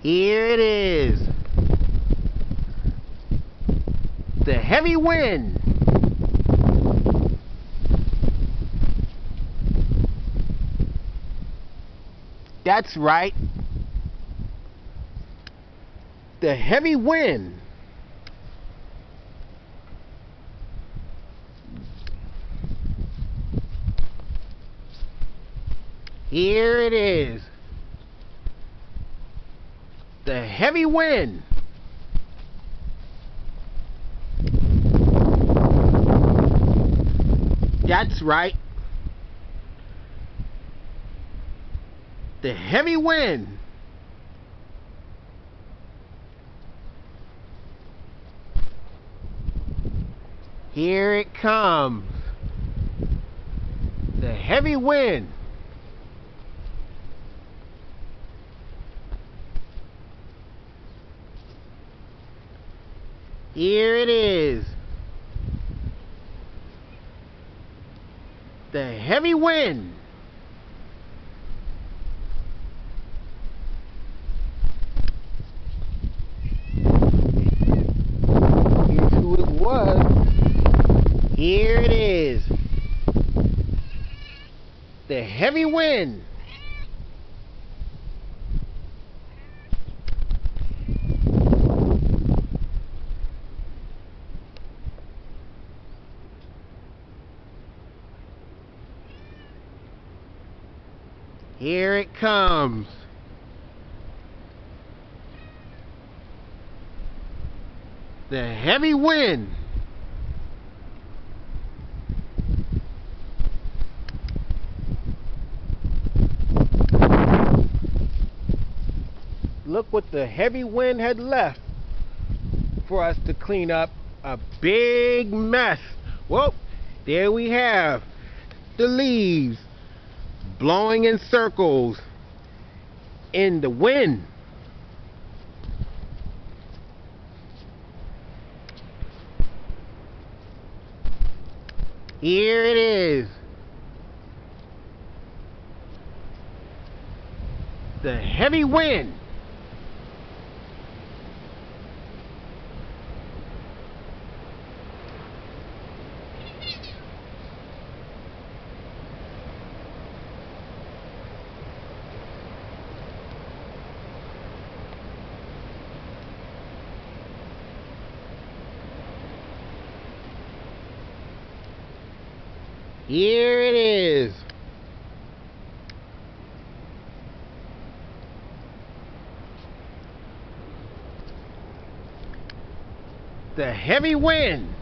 Here it is. The heavy wind. That's right. The heavy wind. Here it is. The heavy wind. That's right. The heavy wind. Here it comes. The heavy wind. Here it is. The heavy wind. Here's who it was. Here it is. The heavy wind. Here it comes. The heavy wind. Look what the heavy wind had left for us to clean up a big mess. Well, there we have the leaves blowing in circles in the wind. Here it is. The heavy wind. Here it is. The heavy wind.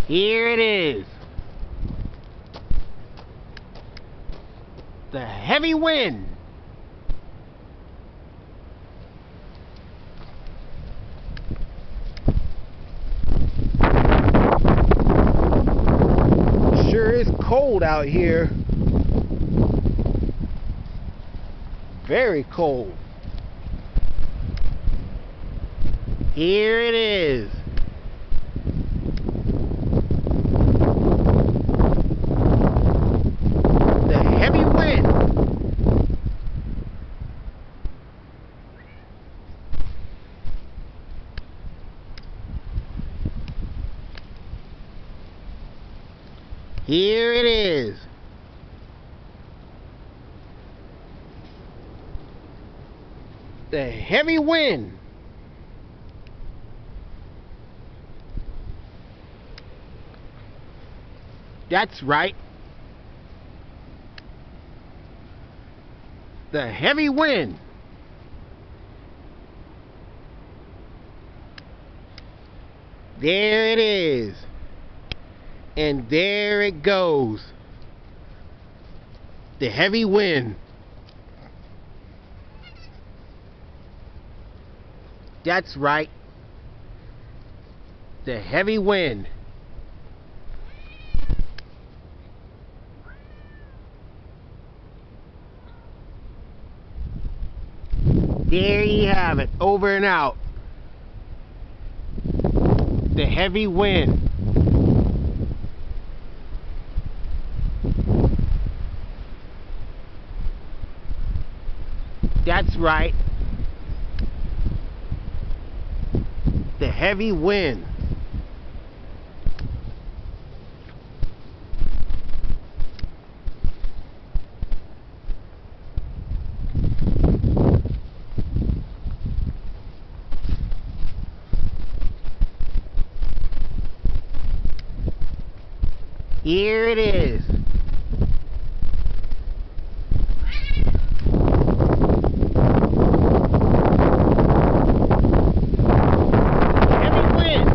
Here it is. The heavy wind. Sure is cold out here. Very cold. Here it is. The heavy wind. Here it is. The heavy wind. That's right. The heavy wind. There it is. And there it goes. The heavy wind. That's right. The heavy wind. There you have it. Over and out. The heavy wind. right. The heavy wind. Here it is. Heavy wind.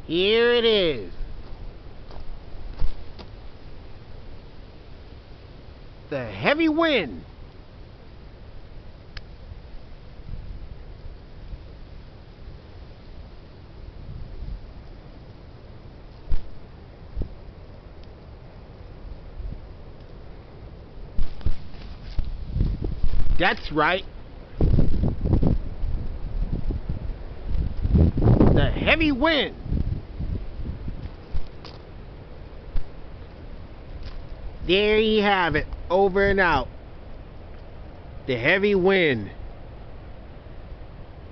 Here it is. The heavy wind. That's right. The heavy wind. There you have it, over and out. The heavy wind.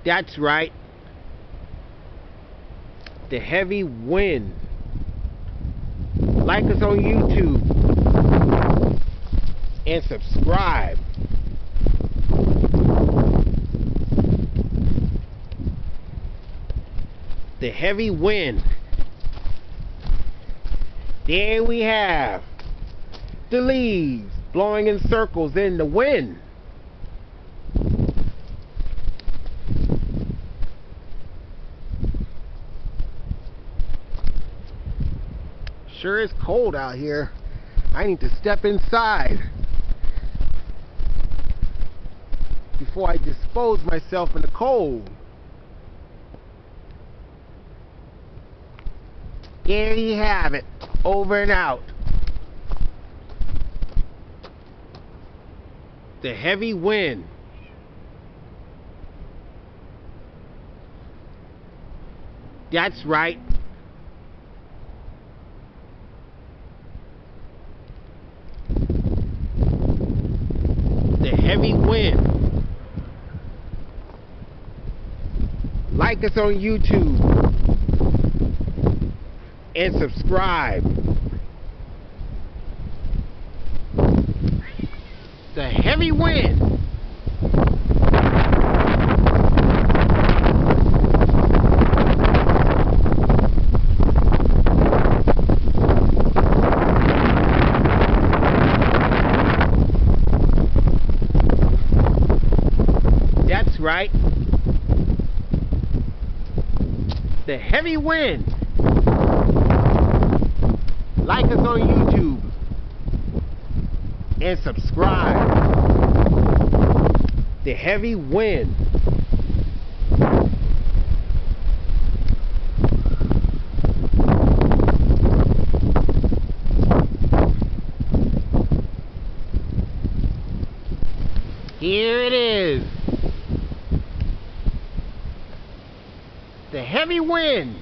That's right. The heavy wind. Like us on YouTube. And subscribe. The heavy wind. There we have the leaves blowing in circles in the wind. Sure is cold out here. I need to step inside before I dispose myself in the cold. There you have it, over and out. The heavy wind. That's right. The heavy wind. Like us on YouTube and subscribe. The heavy wind. That's right. The heavy wind. Like us on YouTube and subscribe. The heavy wind. Here it is. The heavy wind.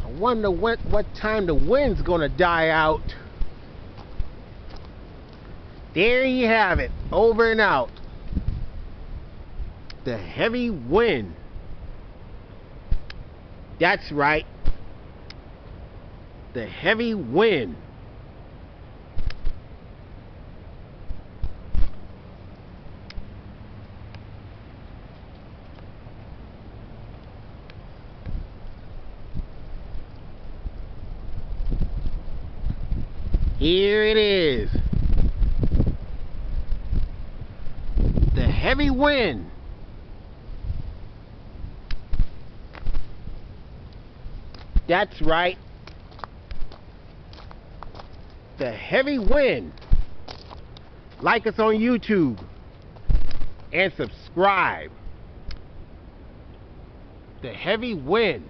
I wonder what time the wind's gonna die out. There you have it, over and out. The heavy wind. That's right. The heavy wind. Here it is. The heavy wind. That's right. The heavy wind. Like us on YouTube and subscribe. The heavy wind.